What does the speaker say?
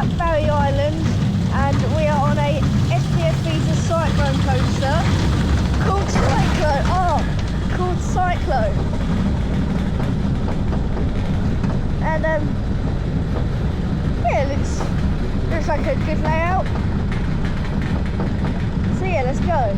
at Barry Island, and we are on a SPF Visa Cyclone coaster called Cyclone. Oh, called Cyclone. And yeah, looks like a good layout. So yeah, let's go.